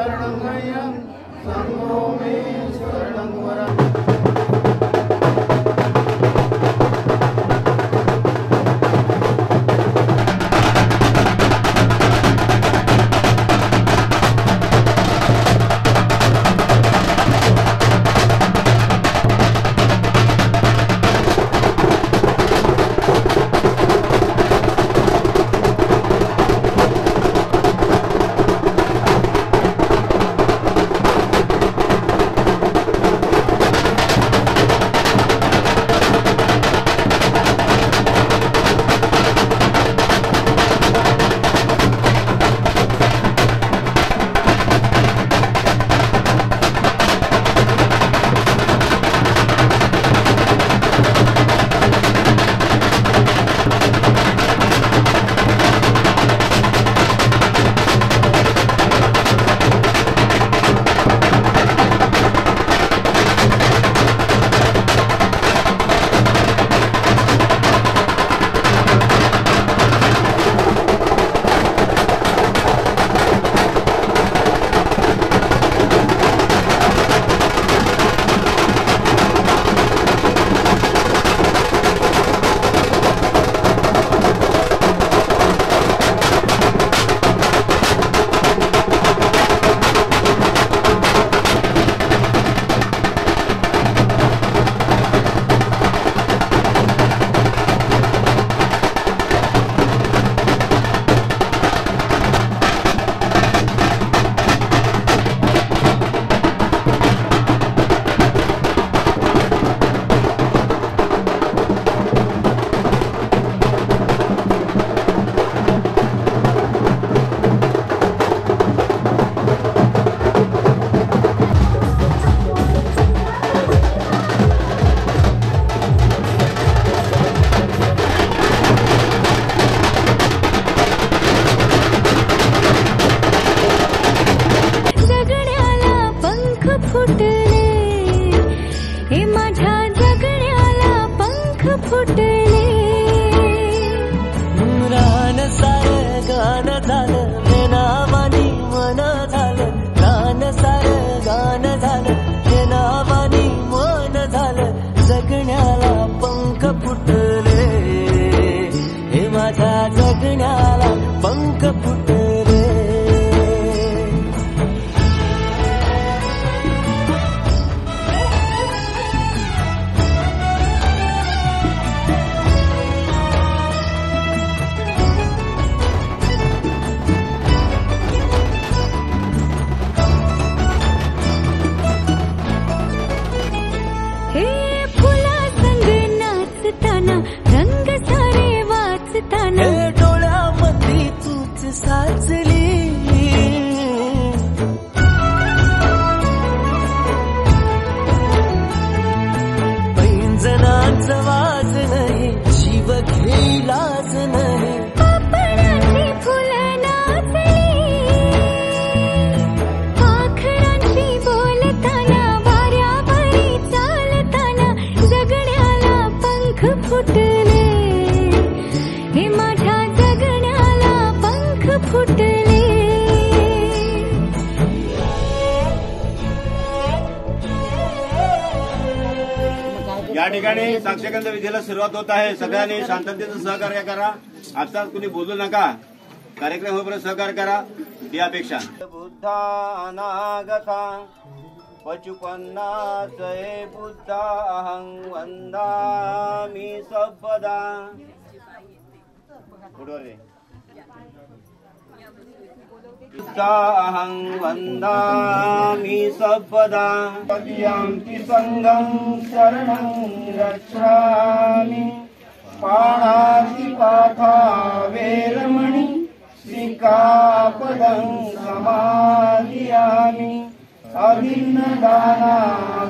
शरणं मह्यं शम्भो मे शरणं वरम्। या ठिकाणी साक्षगंध विधीला सुरुवात होत आहे। सगळ्यांनी शांततेचं सहकार्य करा। आत्ताच कुणी बोलू नका। कार्यक्रम होईपर्यंत सहकार्य करा ही अपेक्षा। बुद्धा अनागता पचुपन्नासये बुद्धा अहं वंदामि सर्वदा। बुद्धा अहं वंदामि सर्वदा। पद्यांति संगं शरणं गच्छामि। पाणातिपाथा वेरमणि सिक्खापदं समादियामि। अभिन्नदाना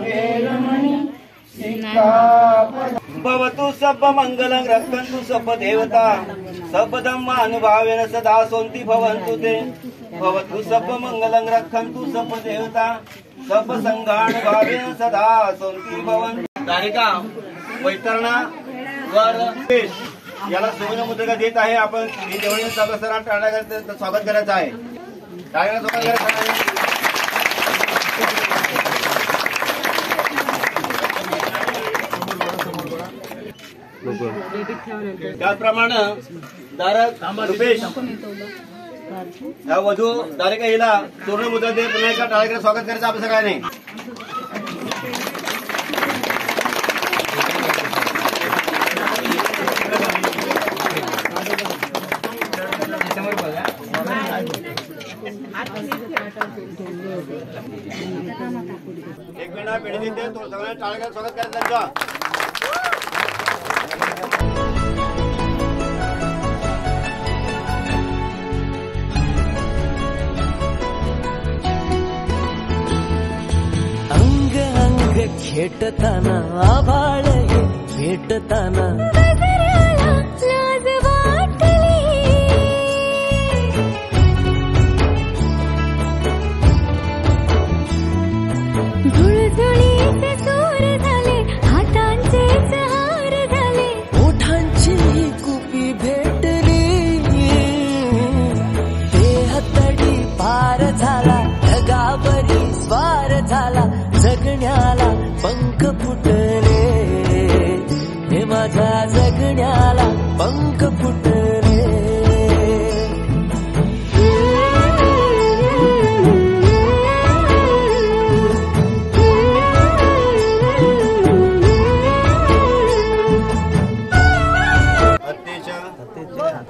वेरमणि सिक्खापदं। भवतु सब मंगलं रक्षन्तु सब देवता। सब धम्मानुभावेन सदा सोन्ति भवन्तु ते। भवतु सब मंगलं रक्षन्तु सब देवता। सब संघानुभावेन सदा सोन्ति भवन्तु। गायिका वैतरणा वर याला सुवर्ण मुद्रिका देत आहे। आपण ही देवळी सभासदांना स्वागत करायचं आहे। त्याचप्रमाणे दारक रुपेश या वधू दारिका हिला पूर्ण मुद्रा दे पुन्हा एका टाळेकडे स्वागत करायचं आपल्या सगळ्यांनी. एक मिनिट पेढी देते सगळ्यांनी टाळेकडे स्वागत करायचं त्यांचं. खेटताना आभाळ भेटताना धुळधुळीचे सूर झाले हातांचे हार झाले ओठांची कुपी भेटली देहतडी पार झाला ढगावरी स्वार झाला जगण्याला पंख फुटले हे माझ्या जगण्याला पंख फुटले.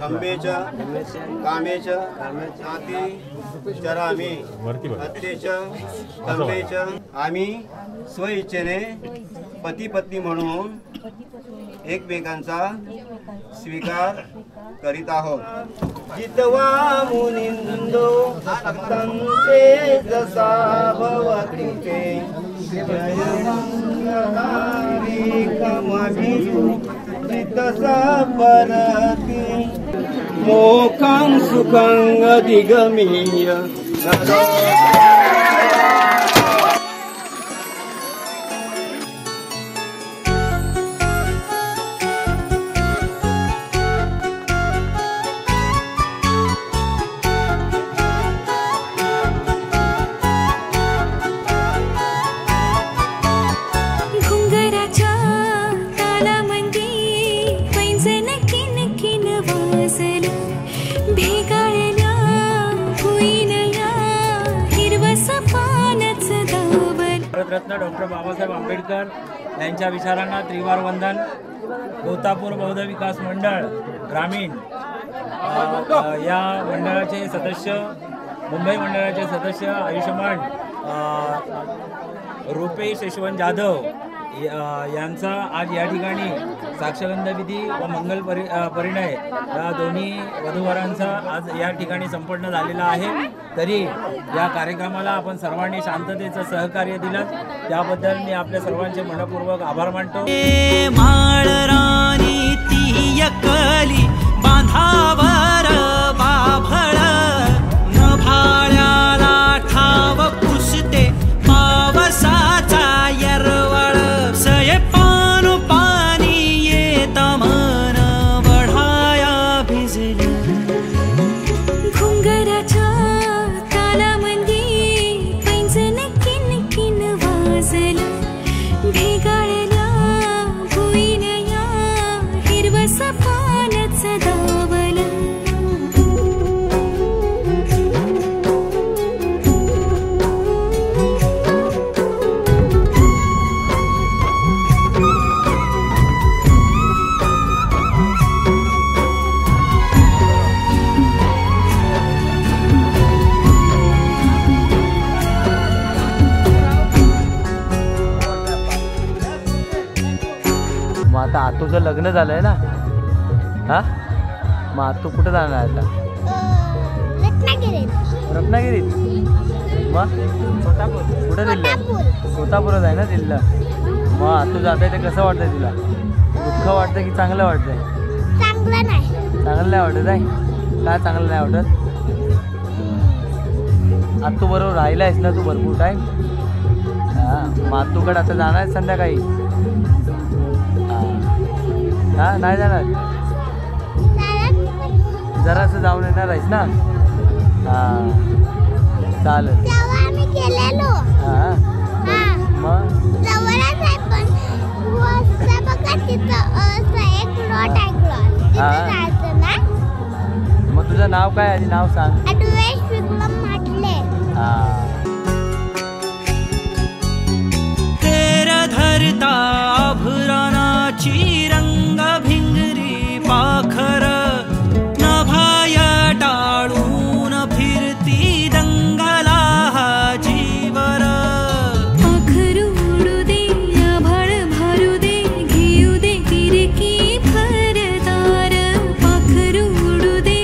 खंबेच्या कामेच्या नाती चरामी हत्येच्या खंबेच्या आम्ही स्वइच्छेने पती पत्नी म्हणून एकमेकांचा स्वीकार करीत आहोत. जितवा मुनिंदो संते जसा भवती ते तसा परती मोखं सुखं अधिगमीय भारतरत्न डॉक्टर बाबासाहेब आंबेडकर यांच्या विचारांना त्रिवार वंदन. गौतापूर बौद्ध विकास मंडळ ग्रामीण या मंडळाचे सदस्य, मुंबई मंडळाचे सदस्य आयुष्यमान रुपेश यशवंत जाधव यांचा आज या ठिकाणी साक्षगंध विधी व मंगल परिणय या दोन्ही वधूवरांचा आज या ठिकाणी संपन्न झालेला आहे. तरी या कार्यक्रमाला आपण सर्वांनी शांततेचं सहकार्य दिलं त्याबद्दल मी आपल्या सर्वांचे मनपूर्वक आभार मानतो. माळराणी ती यकली बांधावर बाभळ नभाळ्याला ठाव पुसते पावसाचा यरवळ सये पानु पाणी येत मन बढाया भिजली घुंगराच्या तालामंदी पैंजण किनकिन वाजलं भेगाळल्या भुईनया हिरवस पानच दावलं. मग आता आतूचं लग्न झालंय ना, हा मग आतू कुठं जाणार आहे आता? रत्नागिरीत. मग कुठं दिलं? कोतापुरात आहे ना दिल्लं. मग आतू जात आहे ते कसं वाटतंय तुला? दुःख वाटतं की चांगलं वाटतंय? चांगलं नाही. चांगलं नाही वाटत आहे? काय चांगलं नाही वाटत? आतू बरोबर राहिला आहेस ना तू भरपूर टाईम. हां मग आतूकडे आता जाणार आहे संध्याकाळी? हां नाही जाणार? जरासं जाऊन येणार आहेस ना? हां चालेल. हां हां मग जवळच आहे पण ना तिथं असं एक प्लॉट आहे क्लॉट तिथं जायचं ना. मग तुझं नाव काय आधी नाव सांग. अद्वैत विक्रम म्हटले. फेर धरता आभरणाची रंग भिंगरी पाखर नभाया टाळून फिरती दंगला हा जीवर. पाखर उडू दे आभाळ भरू दे घेऊ दे किरकी भरदार. पाखर उडू दे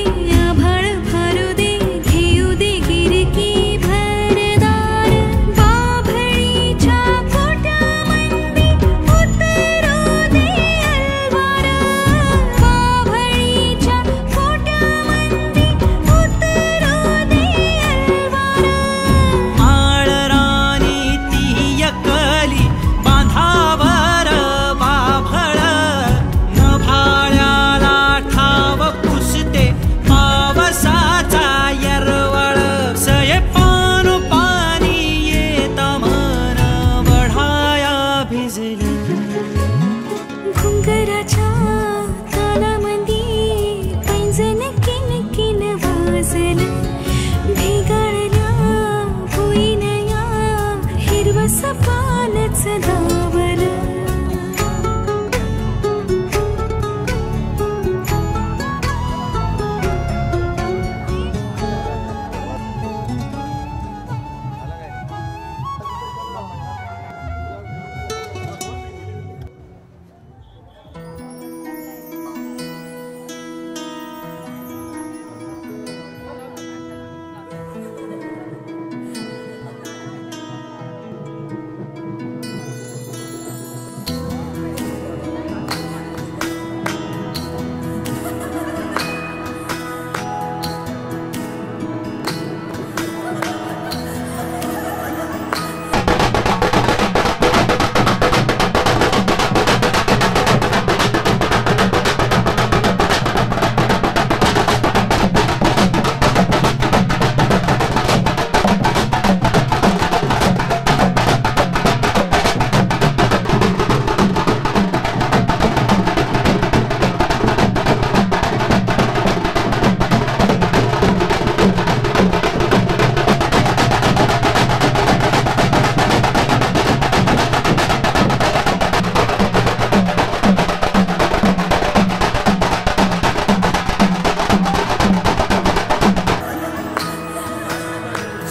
आभाळ भरू दे घेऊ दे किरकी भरदार. बाभळीच्या पोटामंदी उतरू दे अलवार. बाभळीच्या पोटामंदी उतरू दे अलवार. माळरानी ती एकली बांधावर बाभळ नभाळ्याला ठाव पुसते पावसाचा यरवळ. सये पानु पाणी येत मन बढाया भिजलं. घुंगराच्या तालामंदी पैंजण किनकिन वाजलं. भेगाळल्या भुईनया हिरवस पानच दावलं.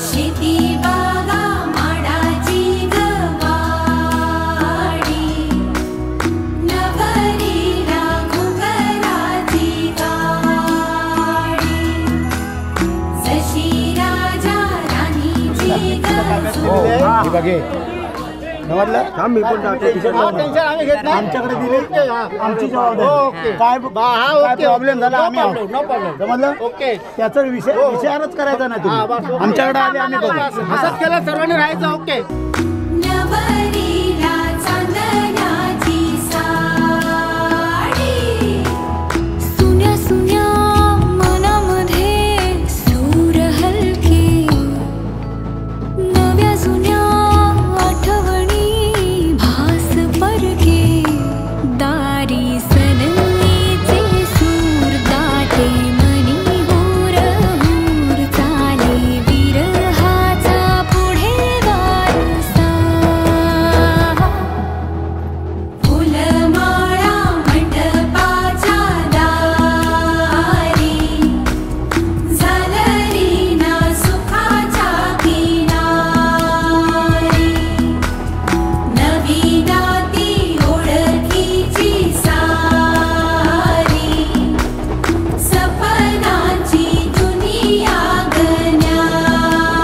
शेती बागा माडाची गवाडी. नवरीला घुंगराची गाडी. जशी राजा राणीची बघे आम्ही पण आमच्याकडे दिले आमची जबाबदारी. काय प्रॉब्लेम झाला आम्ही समजलं. ओके त्याचा विचारच करायचा नाही तुम्ही. आमच्याकडे आले आम्ही बघू. असंच केलं सर्वांनी राहायचं. ओके. नवरीला चांदण्याची साडी. सुन्या सुन्या मनामध्ये सूर हलके. नव्या जुन्या आठवणी भास परके. दारी सनईचे सूर दाटे मनी होर होर चाले विरहाचा पुढे वारसा. फुलमाळा मंडपाच्या दारी. झालरी ना सुखाच्या किनारी. नवी नाती ओळखीची सारी. सपनाची दुनिया गण्यारी.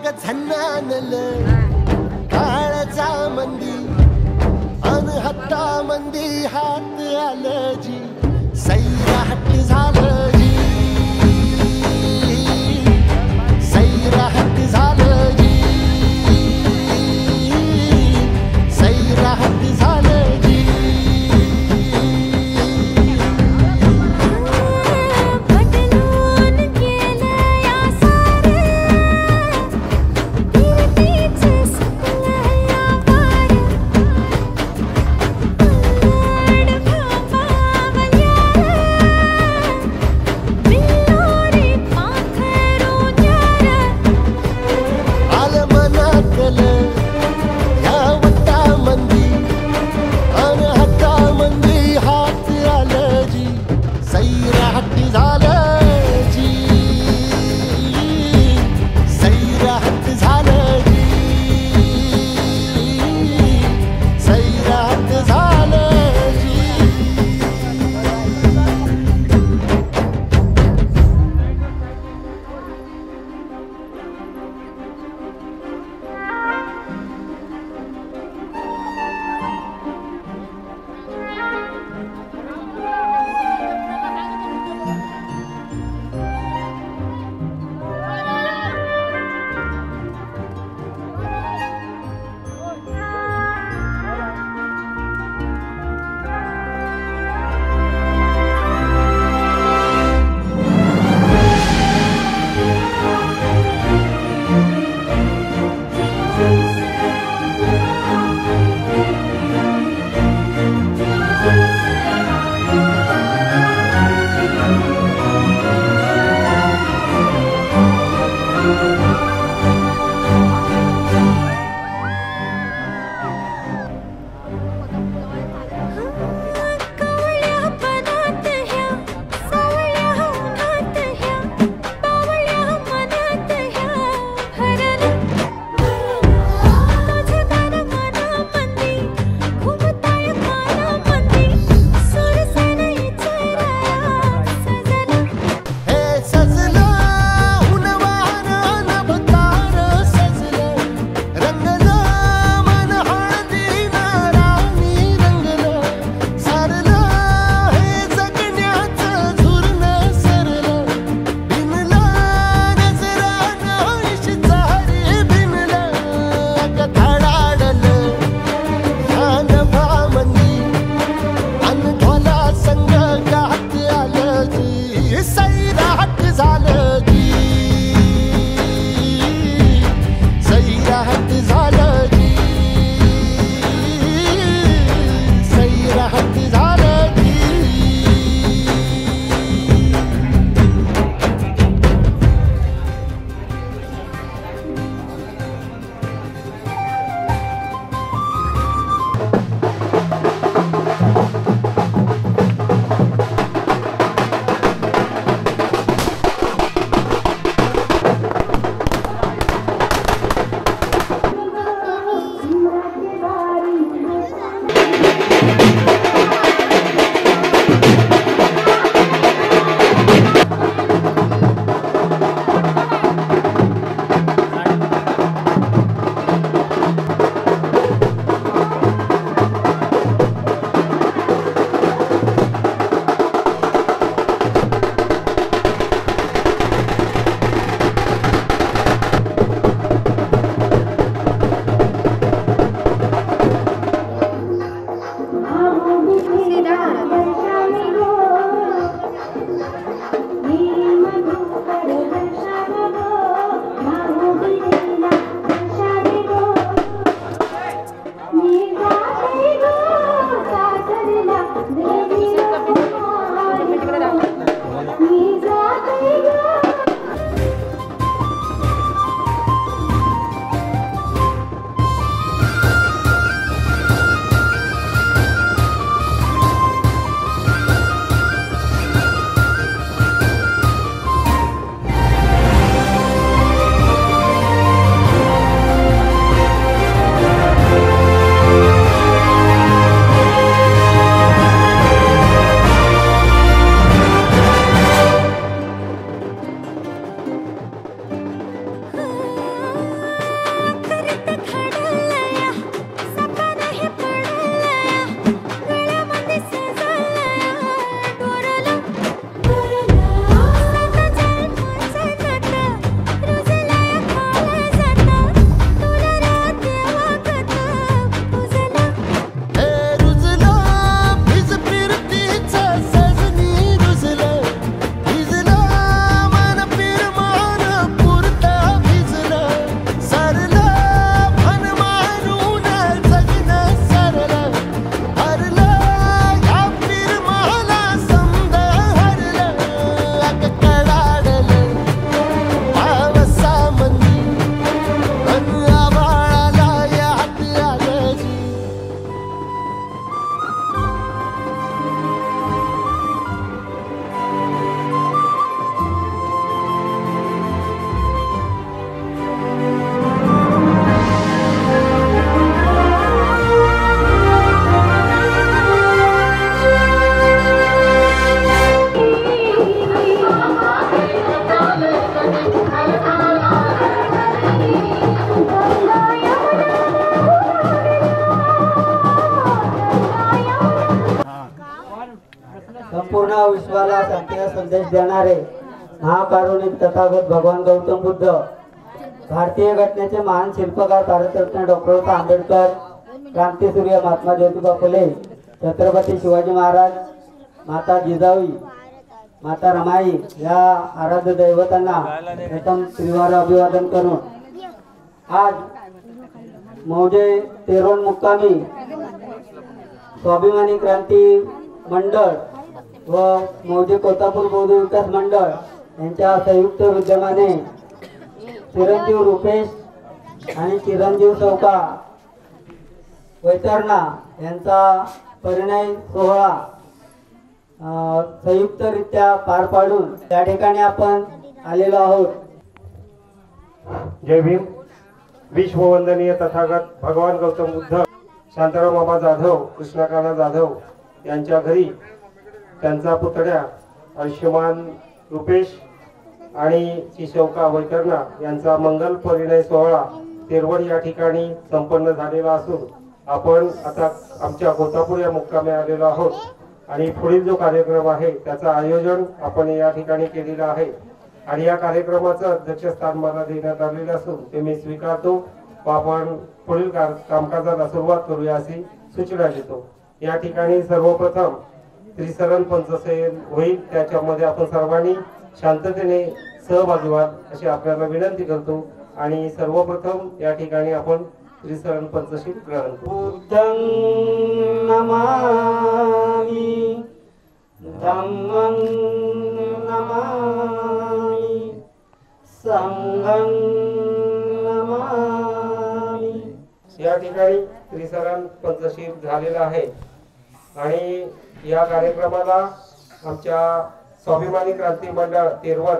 ग झन्नानल काळजा मंदी अनहत्ता मंदी हात आलं जी सैराट झालं जी सैराट झालं जी सैराट झालं जी संपूर्ण विश्वाला शांतीचा संदेश देणारे महाकारुणिक तथागत भगवान गौतम बुद्ध, भारतीय घटनेचे महान शिल्पकार भारतरत्न डॉक्टर आंबेडकर, क्रांतीसूर्य महात्मा ज्योतिबा फुले, छत्रपती शिवाजी महाराज, माता जिजाऊ, माता रमाई या आराध्य दैवतांना प्रथम त्रिवार अभिवादन करून आज मौजे तेरोण मुक्कामी स्वाभिमानी क्रांती मंडळ व मौजे कोतापूर बौद्ध विकास मंडळ यांच्या संयुक्त विद्यमाने चिरंजीव रुपेश आणि चिरंजीव चौका वैतरणा यांचा परिणय सोहळा संयुक्तरित्या पार पाडून त्या ठिकाणी आपण आलेलो आहोत. जय भीम. विश्ववंदनीय तथागत भगवान गौतम बुद्ध शांताराम बाबा जाधव, कृष्णकाना जाधव यांच्या घरी त्यांचा पुतण्या आयुष्यमान रुपेश आणि चिशौका वैतरणा यांचा मंगल परिणय सोहळा तेरवड या ठिकाणी संपन्न झालेला असून आपण आता आमच्या कोतापूर या मुक्कामी आलेलो आहोत आणि पुढील जो कार्यक्रम आहे त्याचं आयोजन आपण या ठिकाणी केलेलं आहे आणि या कार्यक्रमाचं अध्यक्षस्थान मला देण्यात आलेलं असून ते मी स्वीकारतो व आपण पुढील कामकाजाला सुरुवात करूया अशी सूचना देतो. या ठिकाणी सर्वप्रथम त्रिसरण पंचसेन होईल, त्याच्यामध्ये आपण सर्वांनी शांततेने सहभागी व्हा अशी आपल्याला विनंती करतो आणि सर्वप्रथम या ठिकाणी आपण त्रिसरण पंचशील ग्रहण करू. बुद्धं नमामि, धम्मं नमामि, संघं नमामि. या ठिकाणी त्रिसरण पंचशील झालेला आहे आणि या कार्यक्रमाला आमच्या स्वाभिमानी क्रांती मंडळ तेरवड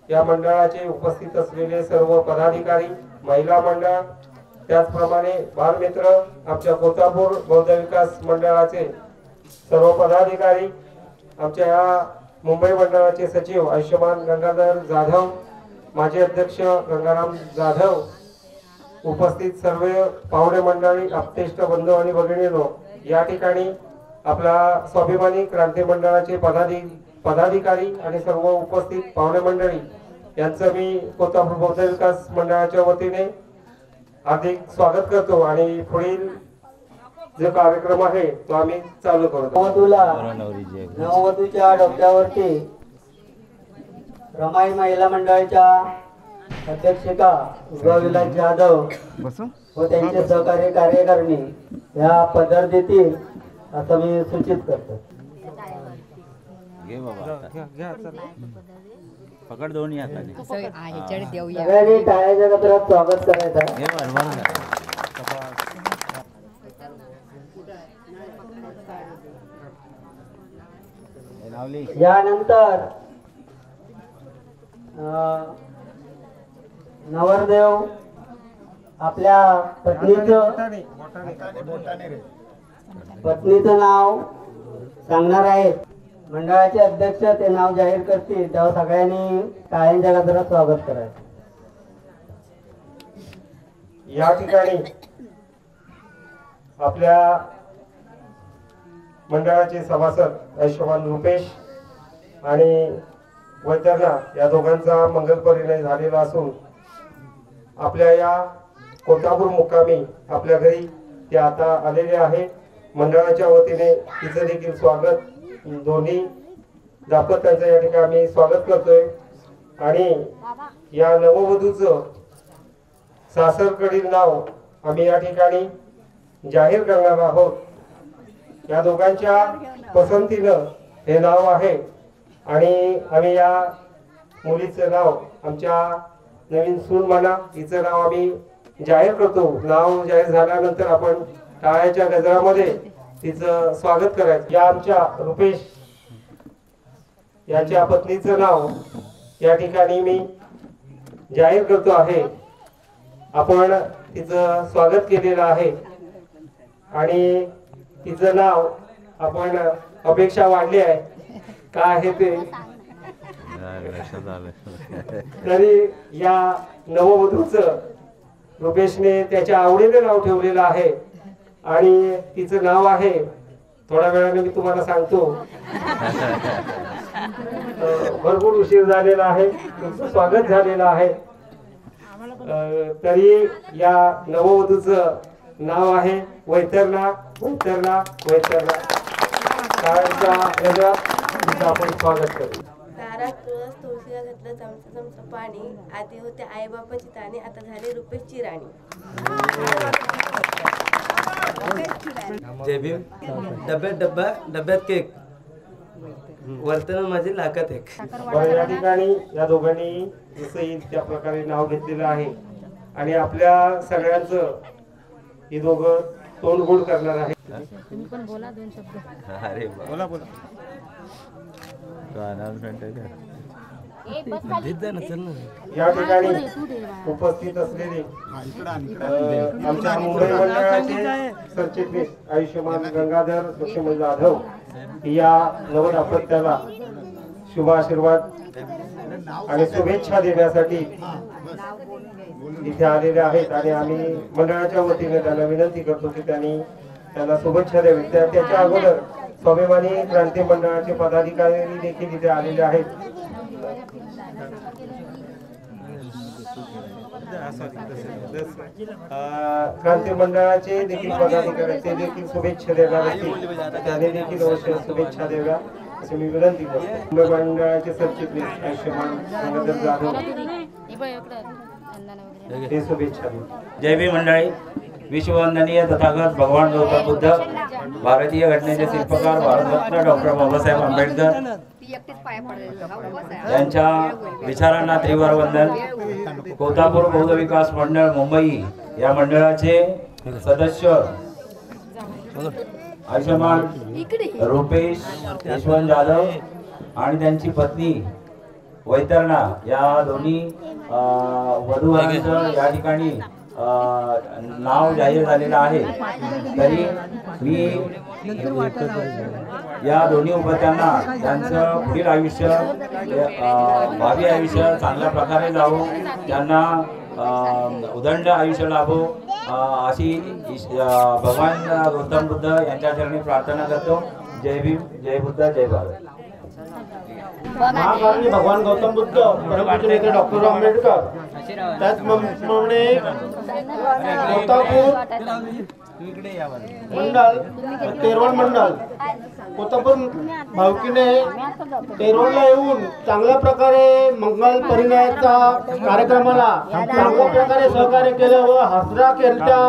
या मंडळाचे उपस्थित असलेले सर्व पदाधिकारी, महिला मंडळ, त्याचप्रमाणे बालमित्र, आमच्या कोतापूर बौद्ध विकास मंडळाचे सर्व पदाधिकारी, आमच्या या मुंबई मंडळाचे सचिव आयुष्यमान गंगाधर जाधव, माजी अध्यक्ष गंगाराम जाधव, उपस्थित सर्व पाहुणे मंडळी, आप्तेष्ट बंधू आणि भगिनींनो, या ठिकाणी आपला स्वाभिमानी क्रांती मंडळाचे पदाधिकारी आणि सर्व उपस्थित पाहुणे मंडळी यांचं मी कोतापूर बौद्ध विकास मंडळाच्या वतीने हार्दिक स्वागत करतो आणि पुढील जो कार्यक्रम आहे तो आम्ही चालू करतो. नववधूच्या डोक्यावरती रमाई महिला मंडळाच्या अध्यक्षिका विलास जाधव व त्यांचे सहकारी कार्यकारिणी या पदर देतील असं मी सूचित करतो. पकड दोन्ही हाताने सगळ्यांनी टाळ्याच्या गजरात स्वागत करायचं आहे. यानंतर नवरदेव आपल्या पत्नीचं नाव सांगणार आहेत. मंडळाचे अध्यक्ष ते नाव जाहीर करतील तेव्हा सगळ्यांनी टाळ्यांच्या गजरात स्वागत करायचं. या ठिकाणी आपल्या मंडळाचे सभासद आयुष्यमान रुपेश आणि वैतरणा या दोघांचा मंगल परिणय झालेला असून आपल्या या कोतापूर मुक्कामी आपल्या घरी ते आता आलेले आहे. मंडळाच्या वतीने तिचं देखील स्वागत, दोन्ही दाम्पत्यांचं या ठिकाणी आम्ही स्वागत करतोय आणि या नववधूचं सासरकडील नाव आम्ही या ठिकाणी जाहीर करणार आहोत. या दोघांच्या पसंतीनं हे नाव आहे आणि आम्ही या मुलीचं नाव, आमच्या नवीन सून म्हणा, हिचं नाव आम्ही जाहीर करतो. नाव जाहीर झाल्यानंतर आपण टाळ्याच्या गजरामध्ये तिचं स्वागत करायचं. या आमच्या रुपेश यांच्या पत्नीचं नाव या ठिकाणी मी जाहीर करतो आहे. आपण तिचं स्वागत केलेलं आहे आणि तिचं नाव आपण अपेक्षा वाढली आहे काय आहे ते तरी या नववधूचं रुपेशने त्याच्या आवडीने नाव ठेवलेलं आहे आणि तिचं नाव आहे थोड्या वेळाने मी तुम्हाला सांगतो. भरपूर उशीर झालेला आहे, तुमचं स्वागत झालेलं आहे. तरी या नववधूचं नाव आहे वैतरणा वैतरणा वैतरणा. शाळेच्या रजात आपण स्वागत करू. दारात तुळस तुळशीला घातलं चमचं चमचं पाणी. आधी होते आईबापाची ताणी, आता झाले रुपेशची राणी. जय भीम. डब्यात केक, वर्तन माझे लाखात एक. या ठिकाणी या दोघांनी जसं येईल त्या प्रकारे नाव घेतलेलं आहे आणि आपल्या सगळ्यांचं हे दोघं तोंडगोड करणार आहे. तुम्ही पण बोला 2 शब्द. अरे बोला बोला. अनाउन्समेंट आहे या ठिकाणी उपस्थित असलेले आमच्या मुंबई मंडळाचे सरचिटणीस आयुष्यमान गंगाधर लक्ष्मण जाधव या नवदाम्पत्याला शुभ आशीर्वाद आणि शुभेच्छा देण्यासाठी इथे आलेले आहेत आणि आम्ही मंडळाच्या वतीने त्यांना विनंती करतो की त्यांना शुभेच्छा द्यावी. त्याच्या अगोदर स्वाभिमानी क्रांती मंडळाचे पदाधिकारी देखील इथे आलेले आहेत. क्रांती मंडळाचे देखील पदाधिकारी ते देखील शुभेच्छा देणार असतील, त्याने देखील अवश्य शुभेच्छा द्याव्या अशी मी विनंती करतो. मुंबई मंडळाचे सरचिटणीस आयुष्यमान गंगाधर जाधव हे शुभेच्छा देतात. जय भीम मंडळी. विश्ववंदनीय तथागत भगवान गौतम बुद्ध, भारतीय घटनेचे शिल्पकार भारतरत्न डॉक्टर बाबासाहेब आंबेडकर यांच्या विचारांना त्रिवार वंदन. कोल्हापूर बौद्ध विकास मंडळ मुंबई या मंडळाचे सदस्य आयुष्यमान रुपेश यशवंत जाधव आणि त्यांची पत्नी वैतरणा या दोन्ही वधूवरांचं या ठिकाणी नाव जाहीर झालेलं आहे. तरी मी या दोन्ही उपत्यांना त्यांचं पुढील आयुष्य भावी आयुष्य चांगल्या प्रकारे जावो, त्यांना उदंड आयुष्य लाभो अशी भगवान गौतम बुद्ध यांच्या चरणी प्रार्थना करतो. जय भीम, जय बुद्ध, जय भारत. महाकारुणी भगवान गौतम बुद्ध, परमपूज्य डॉक्टर आंबेडकर, त्याचप्रमाणे कोल्हापूर मंडळ तेरवण मंडळ कोल्हापूर भावकीने तेरवणला येऊन चांगल्या प्रकारे मंगल परिणयाचा कार्यक्रमाला चांगल्या प्रकारे सहकार्य केलं व हसरा केलता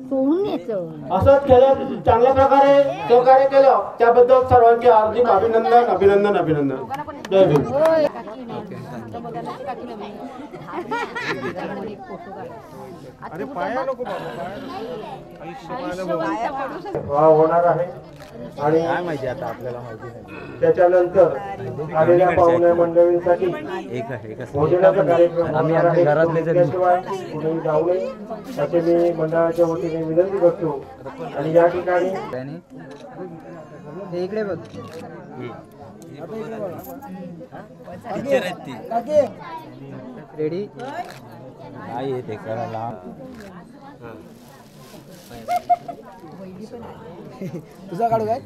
असंच केलं, चांगल्या प्रकारे सहकार्य केलं त्याबद्दल सर्वांचे हार्दिक अभिनंदन अभिनंदन अभिनंदन. जय भीम. होणार आहे आणि त्याच्यानंतर आलेल्या पाहुण्या मंडळींसाठी भोजनाचा कार्यक्रम आम्ही घरातल्याशिवाय कुठेही जाऊ नये असे मी मंडळाच्या वतीने विनंती करतो. आणि या ठिकाणी इकडे बघ रेडी नाही येते करायला. तुझा काढू काय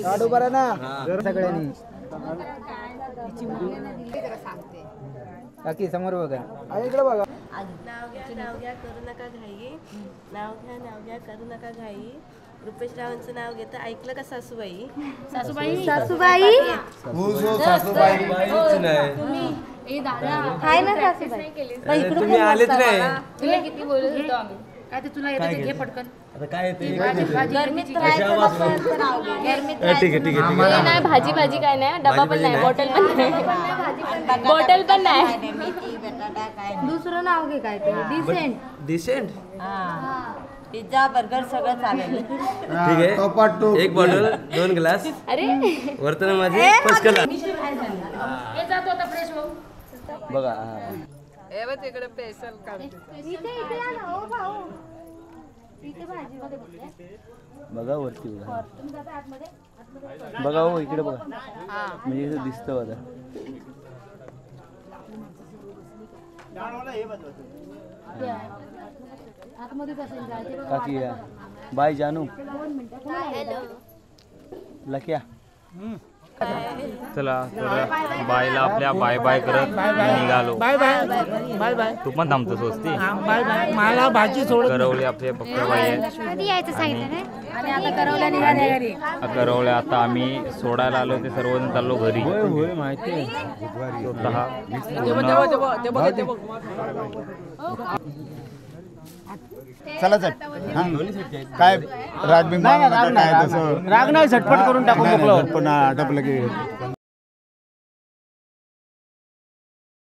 काढू बरं ना सगळ्यांनी. काकी समोर बघा, इकडे बघा. नाव घ्या करू नका घाई, नाव घ्या करू नका घाई. रुपेश रावांचं नाव घेतं ऐकलं का सासूबाई? सासूबाई सासूबाई हाय ना सासूबाई. तुम्ही आलेच नाही. तुला किती बोलत होतो आम्ही. काय ते तुला येतं घे पटकन. गरमीत नाही भाजी भाजी काय नाही, डबा पण नाही, बॉटल पण नाही, बॉटल पण नाही. दुसरं नाव घे काय ते डिसेंट पिझ्झा बर्गर सगळं चालेल. ठीक आहे. एक बॉटल 2 ग्लास. अरे वर्तन माझे फर्स्ट क्लास बघा. इकडे स्पेशल बघा वरती बघा, बघा हो इकडे बघा, म्हणजे इथं दिसतं बघा. काकी बाय जानू लक्या चला तर बायला आपल्या बाय बाय करत निघालो. Bye bye bye bye. तू पण थांबतो सोचती. Bye bye. मला भाजी सोड. करवले आपले पप्पा बाई आहेत. कधी यायचं सांगितलं नाही आणि आता करवल्या निघाल्या घरी. करवले आता आम्ही सोडायला आलो ते सर्वजण चाललो घरी. होय माहिती आहे. स्वतः चला चल काय राजबिंग काय तसं राग नाही झटपट करून टाकू मोकळं. पण आटपलं की